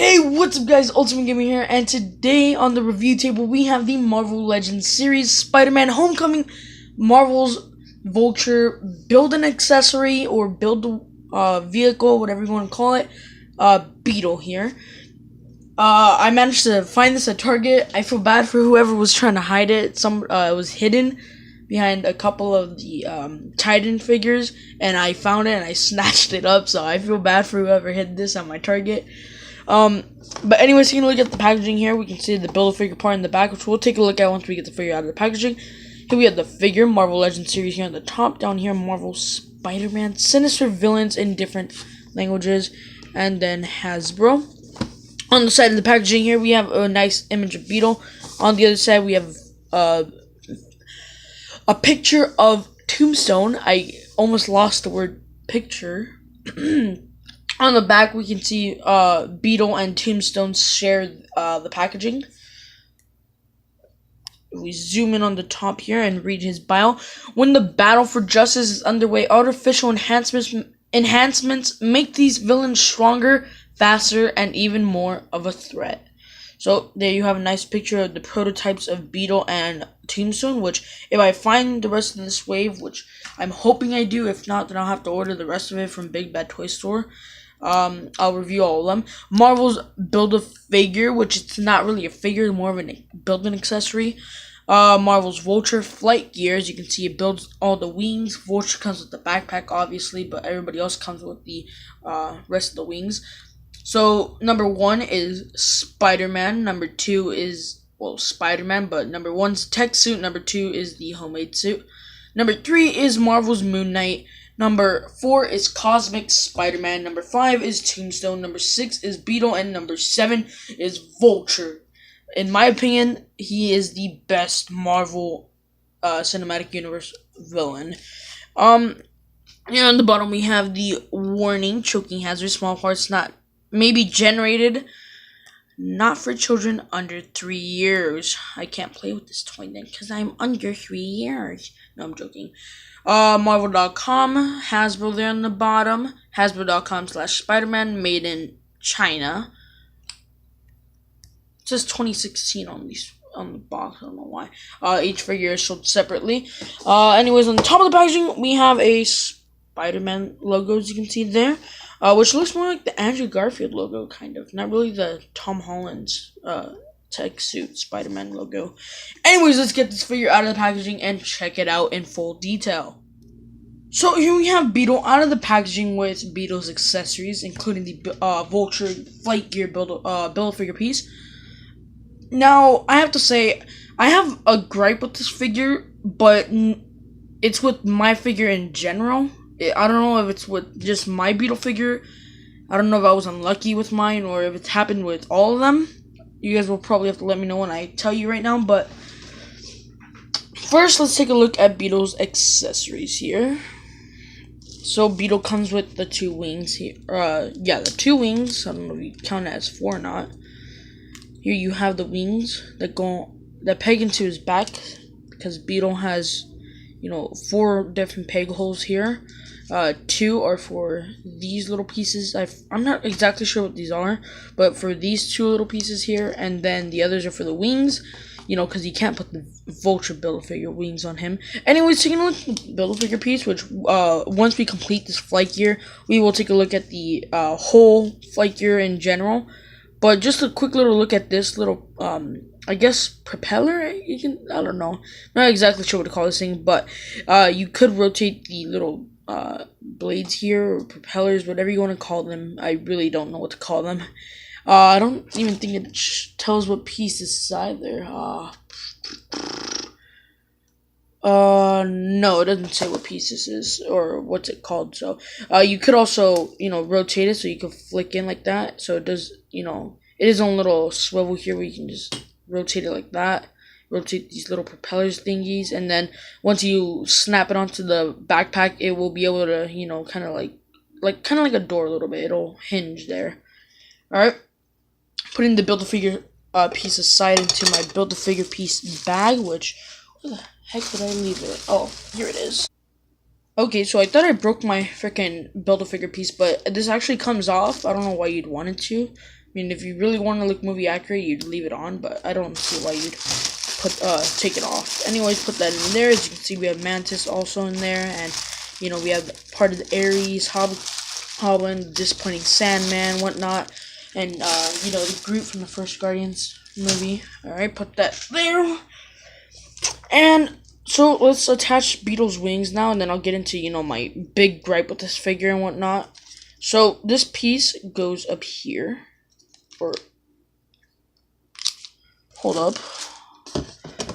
Hey, what's up guys, Ultimate Gamer here, and today on the review table we have the Marvel Legends series, Spider-Man Homecoming, Marvel's Vulture build an accessory, or build a vehicle, whatever you want to call it, Beetle here. I managed to find this at Target. I feel bad for whoever was trying to hide it. It was hidden behind a couple of the Titan figures, and I found it and I snatched it up, so I feel bad for whoever hid this on my Target. But anyways, taking a look at the packaging here, we can see the Build-A-Figure part in the back, which we'll take a look at once we get the figure out of the packaging. Here we have the figure, Marvel Legends series here on the top. Down here, Marvel Spider-Man, sinister villains in different languages, and then Hasbro. On the side of the packaging here, we have a nice image of Beetle. On the other side, we have a picture of Tombstone. I almost lost the word picture. On the back, we can see Beetle and Tombstone share the packaging. If we zoom in on the top here and read his bio. When the battle for justice is underway, artificial enhancements make these villains stronger, faster, and even more of a threat. So there you have a nice picture of the prototypes of Beetle and Tombstone, which if I find the rest of this wave, which I'm hoping I do, if not, then I'll have to order the rest of it from Big Bad Toy Store. I'll review all of them. Marvel's Build-A-Figure, which it's not really a figure, more of a build-an accessory. Marvel's Vulture Flight Gear, as you can see, it builds all the wings. Vulture comes with the backpack, obviously, but everybody else comes with the rest of the wings. So, number 1 is Spider-Man. Number 2 is, well, Spider-Man, but number 1's tech suit. Number 2 is the homemade suit. Number 3 is Marvel's Moon Knight. Number 4 is Cosmic Spider-Man. Number 5 is Tombstone. Number 6 is Beetle. And number 7 is Vulture. In my opinion, he is the best Marvel Cinematic Universe villain. Here on the bottom, we have the warning: choking hazard, small parts not maybe generated, not for children under 3 years. I can't play with this toy then because I'm under 3 years. No, I'm joking. Marvel.com, Hasbro there on the bottom. Hasbro.com/Spider-Man, made in China. It says 2016 on the box. I don't know why. Each figure is sold separately. Anyways, on the top of the packaging, we have a Spider-Man logo, as you can see there. Which looks more like the Andrew Garfield logo, kind of. Not really the Tom Holland's tech suit Spider-Man logo. Anyways, let's get this figure out of the packaging and check it out in full detail. So here we have Beetle out of the packaging with Beetle's accessories, including the Vulture Flight Gear Build-A-Figure piece. Now, I have to say, I have a gripe with this figure, but it's with my figure in general. I don't know if it's with just my Beetle figure. I don't know if I was unlucky with mine or if it's happened with all of them. You guys will probably have to let me know when I tell you right now. But first, let's take a look at Beetle's accessories here. So Beetle comes with the 2 wings here. Yeah, the 2 wings. I don't know if you count it as 4 or not. Here you have the wings that peg into his back, because Beetle has, 4 different peg holes here. 2 are for these little pieces. I'm not exactly sure what these are, but for these 2 little pieces here, and then the others are for the wings, because you can't put the Vulture Build-A-Figure wings on him. Anyways, taking a look at the Build-A-Figure piece, which once we complete this flight gear, we will take a look at the whole flight gear in general. But just a quick little look at this little, I guess, propeller? I don't know. Not exactly sure what to call this thing, but you could rotate the little blades here, or propellers, whatever you want to call them. I really don't know what to call them. I don't even think it tells what piece this is either. No, it doesn't say what piece this is, or what's it called. So, you could also, rotate it so you can flick in like that. So it does, it is on a little swivel here where you can just rotate it like that. Rotate these little propellers thingies, and then once you snap it onto the backpack, it will be able to, kind of like a door a little bit. It'll hinge there. Alright. Putting the Build-A-Figure piece aside into my Build-A-Figure piece bag, which, where the heck did I leave it? Oh, here it is. Okay, so I thought I broke my freaking Build-A-Figure piece, but this actually comes off. I don't know why you'd want it to. mean, if you really want to look movie accurate, you'd leave it on, but I don't see why you'd take it off. Anyways, put that in there. As you can see, we have Mantis also in there, and you know, we have part of the Ares, Hobgoblin, the disappointing Sandman, whatnot, and you know, the Groot from the first Guardians movie. All right, put that there. And so let's attach Beetle's wings now, and then I'll get into, you know, my big gripe with this figure and whatnot. So this piece goes up here, or hold up.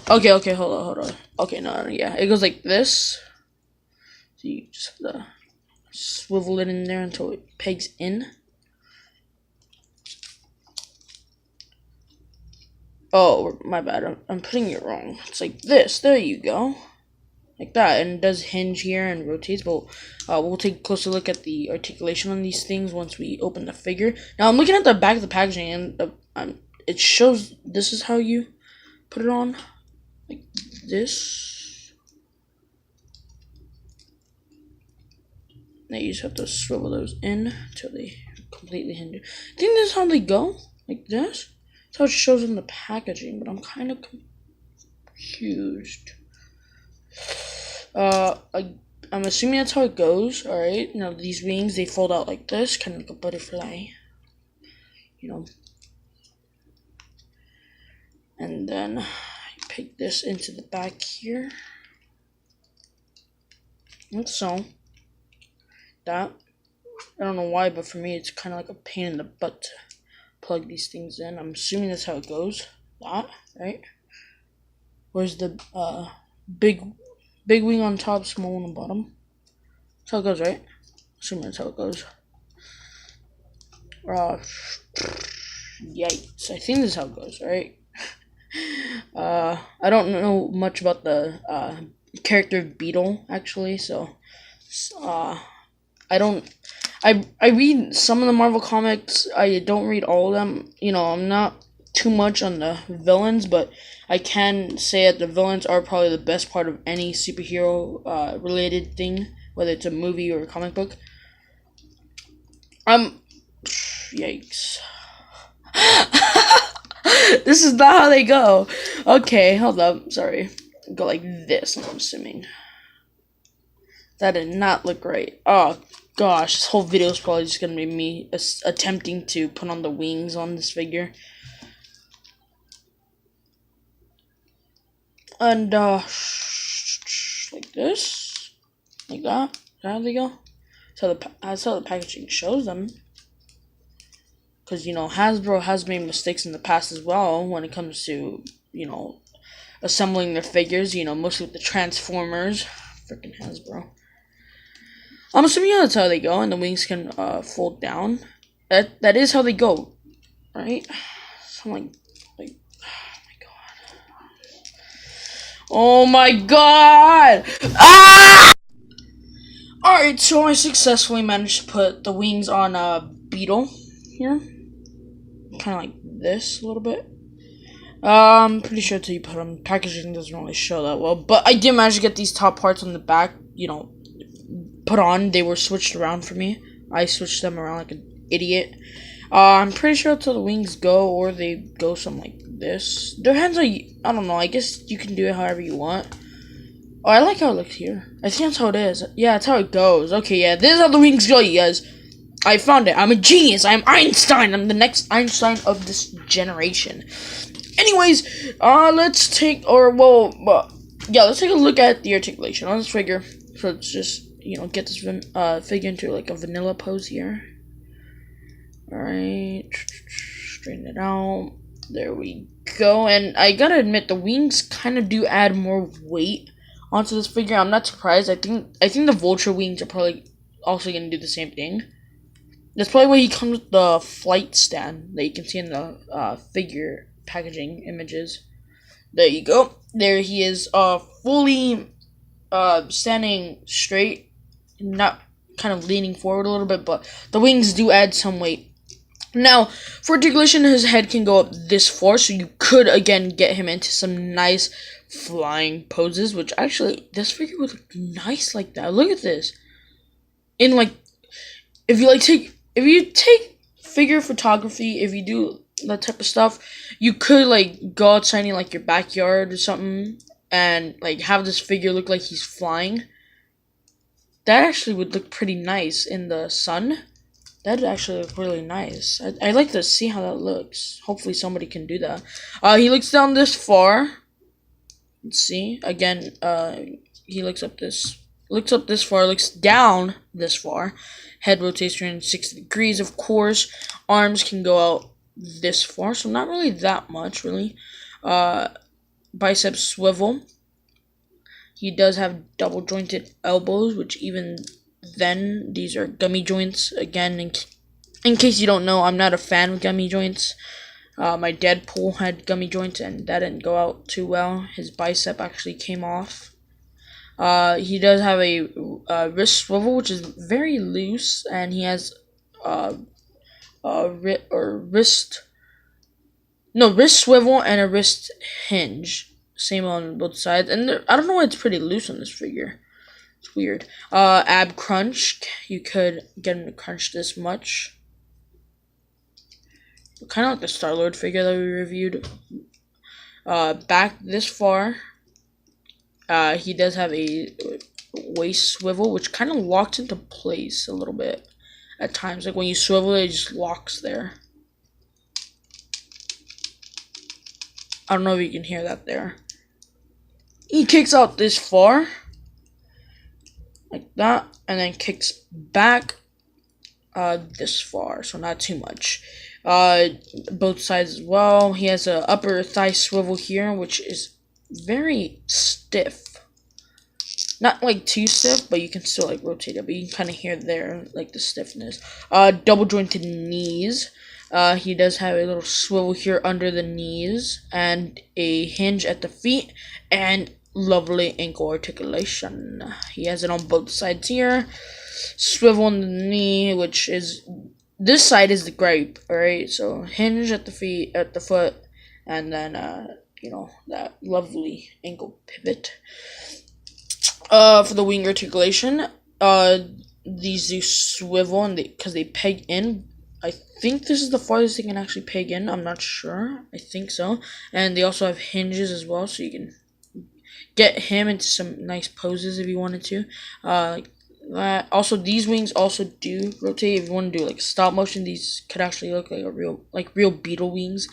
Okay, hold on. Okay, no, yeah, it goes like this. So you just have to swivel it in there until it pegs in. Oh, my bad. I'm putting it wrong. It's like this. There you go. Like that. And it does hinge here and rotates. But we'll take a closer look at the articulation on these things once we open the figure. Now, I'm looking at the back of the packaging, and it shows this is how you put it on. Like this. Now you just have to swivel those in until they completely hinge. I think this is how they go. Like this. That's how it shows in the packaging, but I'm kind of confused. I'm assuming that's how it goes. All right. Now these wings, they fold out like this, kind of like a butterfly. You know. And then I pick this into the back here. Like so. That. I don't know why, but for me, it's kind of like a pain in the butt to plug these things in. I'm assuming that's how it goes. That, right? Where's the big wing on top, small one on bottom? That's how it goes, right? Assuming that's how it goes. Yikes! I think this is how it goes, right? I don't know much about the character of Beetle, actually, so I read some of the Marvel comics. I don't read all of them. You know, I'm not too much on the villains, but I can say that the villains are probably the best part of any superhero related thing, whether it's a movie or a comic book. Yikes. This is not how they go. Okay, hold up. Sorry. Go like this, I'm assuming. That did not look right. Oh, gosh. This whole video is probably just going to be me attempting to put on the wings on this figure. And, like this. Like that. There they go. That's how the packaging shows them. Because, you know, Hasbro has made mistakes in the past as well when it comes to, you know, assembling their figures, you know, mostly with the Transformers. Freaking Hasbro. I'm assuming that's how they go, and the wings can fold down. That is how they go, right? So I'm like, oh my god! Ah! Alright, so I successfully managed to put the wings on Beetle here. Kind of like this a little bit. I'm pretty sure until you put them, packaging doesn't really show that well. But I did manage to get these top parts on the back, you know, put on. They were switched around for me. I switched them around like an idiot. I'm pretty sure until the wings go, or they go something like this. Depends on, I don't know, I guess you can do it however you want. Oh, I like how it looks here. I think that's how it is. Yeah, that's how it goes. Okay, yeah, this is how the wings go, you guys. I found it. I'm a genius. I'm Einstein. I'm the next Einstein of this generation. Anyways, let's take a look at the articulation on this figure. So let's just, you know, get this figure into like a vanilla pose here. Alright, straighten it out. There we go. And I gotta admit, the wings kind of do add more weight onto this figure. I'm not surprised. I think the Vulture wings are probably also gonna do the same thing. That's probably why he comes with the flight stand that you can see in the figure packaging images. There you go. There he is, fully standing straight, not kind of leaning forward a little bit, but the wings do add some weight. Now, for articulation, his head can go up this far, so you could, again, get him into some nice flying poses, which actually, this figure would look nice like that. Look at this. In, like, if you take figure photography, if you do that type of stuff, you could like go outside in like your backyard or something and like have this figure look like he's flying. That actually would look pretty nice in the sun. That'd actually look really nice. I'd like to see how that looks. Hopefully somebody can do that. He looks down this far. Let's see. Again, he looks up this far, looks down this far. Head rotates 360 degrees, of course. Arms can go out this far, so not really that much, really. Bicep swivel. He does have double jointed elbows, which even then, these are gummy joints. Again, in case you don't know, I'm not a fan of gummy joints. My Deadpool had gummy joints, and that didn't go out too well. His bicep actually came off. He does have a wrist swivel, which is very loose, and he has wrist swivel and a wrist hinge. Same on both sides, and I don't know why it's pretty loose on this figure. It's weird. Ab crunch. You could get him to crunch this much. Kind of like the Star-Lord figure that we reviewed. Back this far. He does have a waist swivel, which kind of locks into place a little bit at times. Like when you swivel it just locks there. I don't know if you can hear that there. He kicks out this far. Like that. And then kicks back this far. So not too much. Both sides as well. He has a upper thigh swivel here, which is very stiff. Not like too stiff, but you can still like rotate it. But you can kind of hear there like the stiffness. Double jointed knees. He does have a little swivel here under the knees and a hinge at the feet and lovely ankle articulation. He has it on both sides here. Swivel on the knee, which is this side is the gripe. All right, so hinge at the feet, at the foot, and then you know, that lovely ankle pivot. For the wing articulation, these do swivel and because they peg in. I think this is the farthest they can actually peg in. I'm not sure. I think so. And they also have hinges as well, so you can get him into some nice poses if you wanted to. Also, these wings also do rotate. If you want to do like stop motion, these could actually look like real Beetle wings.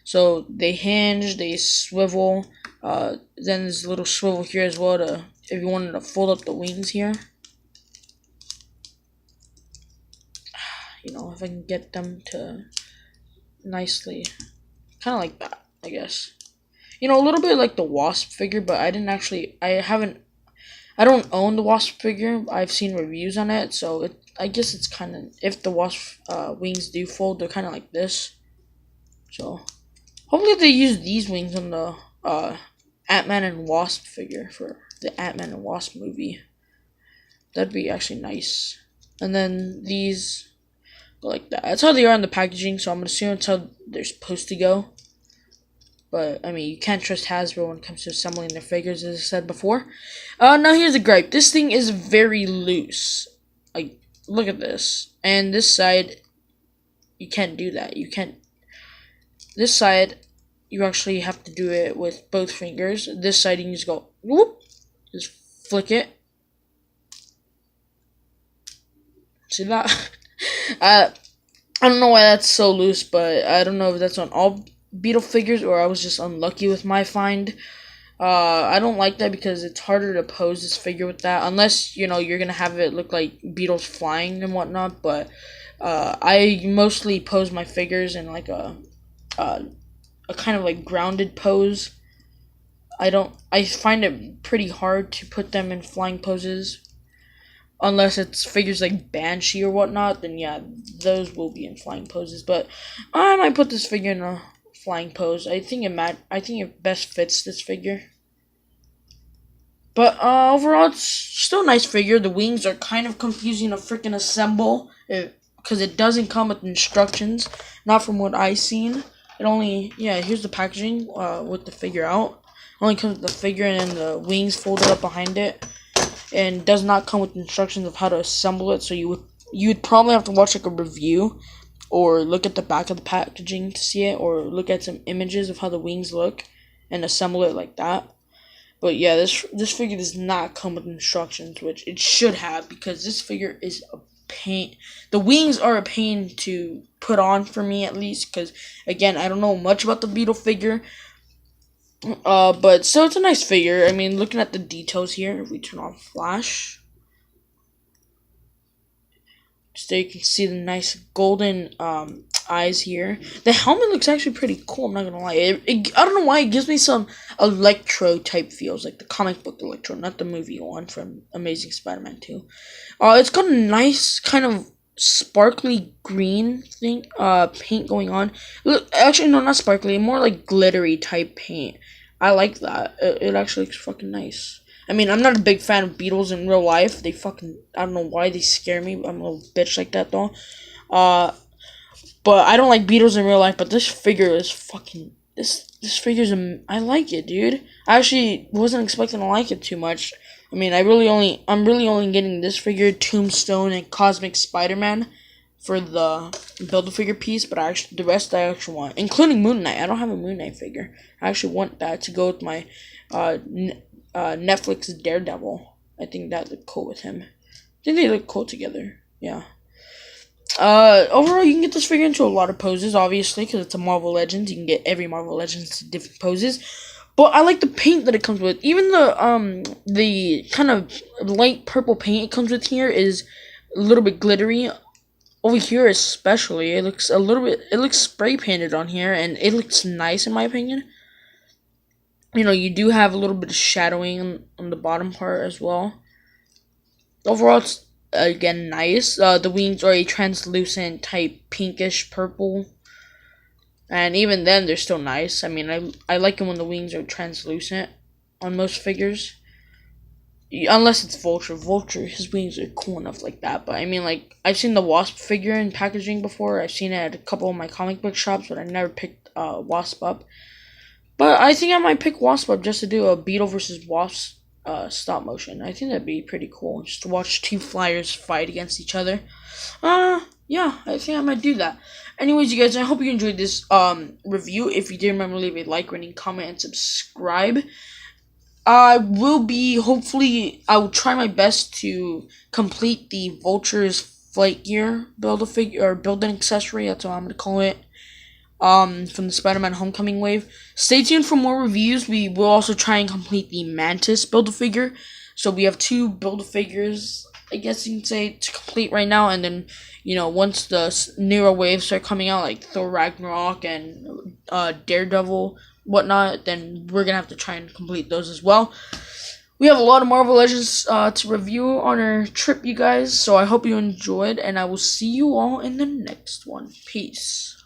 So they hinge, they swivel. Then there's a little swivel here as well to if you wanted to fold up the wings here. You know, if I can get them to nicely, kind of like that, I guess. You know, a little bit like the Wasp figure, but I don't own the Wasp figure. I've seen reviews on it, so I guess it's kind of, if the Wasp wings do fold, they're kind of like this. So, hopefully they use these wings on the Ant-Man and Wasp figure for the Ant-Man and Wasp movie. That'd be actually nice. And then these go like that. That's how they are in the packaging, so I'm gonna assume that's how they're supposed to go. But, I mean, you can't trust Hasbro when it comes to assembling their figures, as I said before. Now here's the gripe. This thing is very loose. Like, look at this. And this side, you can't do that. You can't. This side, you actually have to do it with both fingers. This side, you can just go, whoop. Just flick it. See that? I don't know why that's so loose, but I don't know if that's on all Beetle figures or I was just unlucky with my find. I don't like that because it's harder to pose this figure with that, unless, you know, you're gonna have it look like Beetle's flying and whatnot. But I mostly pose my figures in like a kind of like grounded pose. I find it pretty hard to put them in flying poses. Unless it's figures like Banshee or whatnot, then yeah, those will be in flying poses. But I might put this figure in a flying pose. I think it best fits this figure. But overall, it's still a nice figure. The wings are kind of confusing to freaking assemble because it doesn't come with instructions. Not from what I've seen. It only, yeah, here's the packaging with the figure out. It only comes with the figure and then the wings folded up behind it. And does not come with instructions of how to assemble it, so you would probably have to watch like a review or look at the back of the packaging to see it, or look at some images of how the wings look and assemble it like that. But yeah, this figure does not come with instructions, which it should have, because this figure is a pain. The wings are a pain to put on for me, at least, because again, I don't know much about the Beetle figure. But so it's a nice figure. I mean, looking at the details here, if we turn on flash, so you can see the nice golden eyes here. The helmet looks actually pretty cool, I'm not gonna lie. I don't know why, it gives me some Electro type feels, like the comic book Electro, not the movie one from Amazing Spider-Man 2. It's got a nice kind of sparkly green thing, paint going on. Look, actually, no, not sparkly, more like glittery type paint. I like that. It actually looks fucking nice. I mean, I'm not a big fan of Beetles in real life. They fucking, I don't know why they scare me. I'm a little bitch like that, though. But I don't like Beetles in real life, but this figure is fucking, this figure's, I like it, dude. I actually wasn't expecting to like it too much. I mean, I'm really only getting this figure, Tombstone, and Cosmic Spider-Man for the Build-A-Figure piece, but the rest I actually want, including Moon Knight. I don't have a Moon Knight figure. I actually want that to go with my Netflix Daredevil. I think that look cool with him. I think they look cool together. Yeah. Overall, you can get this figure into a lot of poses, obviously, because it's a Marvel Legends. You can get every Marvel Legends to different poses. But I like the paint that it comes with. Even the kind of light purple paint it comes with here is a little bit glittery. Over here especially, it looks spray painted on here, and it looks nice in my opinion. You know, you do have a little bit of shadowing on the bottom part as well. Overall, it's, again, nice. The wings are a translucent type pinkish purple. And even then, they're still nice. I mean, I like it when the wings are translucent on most figures. Unless it's Vulture. Vulture, his wings are cool enough like that. But I mean, like, I've seen the Wasp figure in packaging before. I've seen it at a couple of my comic book shops, but I never picked Wasp up. But I think I might pick Wasp up just to do a Beetle versus Wasp stop motion. I think that'd be pretty cool, just to watch two flyers fight against each other. Yeah, I think I might do that. Anyways, you guys, I hope you enjoyed this review. If you did, remember, leave a like, rating, comment, and subscribe. I will try my best to complete the Vulture's flight gear build-a-figure, or build an accessory, that's what I'm gonna call it. From the Spider-Man Homecoming wave. Stay tuned for more reviews. We will also try and complete the Mantis Build-A-Figure. So we have 2 Build-A-Figures, I guess you can say, to complete right now. And then, you know, once the newer waves start coming out, like Thor Ragnarok and Daredevil, whatnot, then we're going to have to try and complete those as well. We have a lot of Marvel Legends to review on our trip, you guys. So I hope you enjoyed, and I will see you all in the next one. Peace.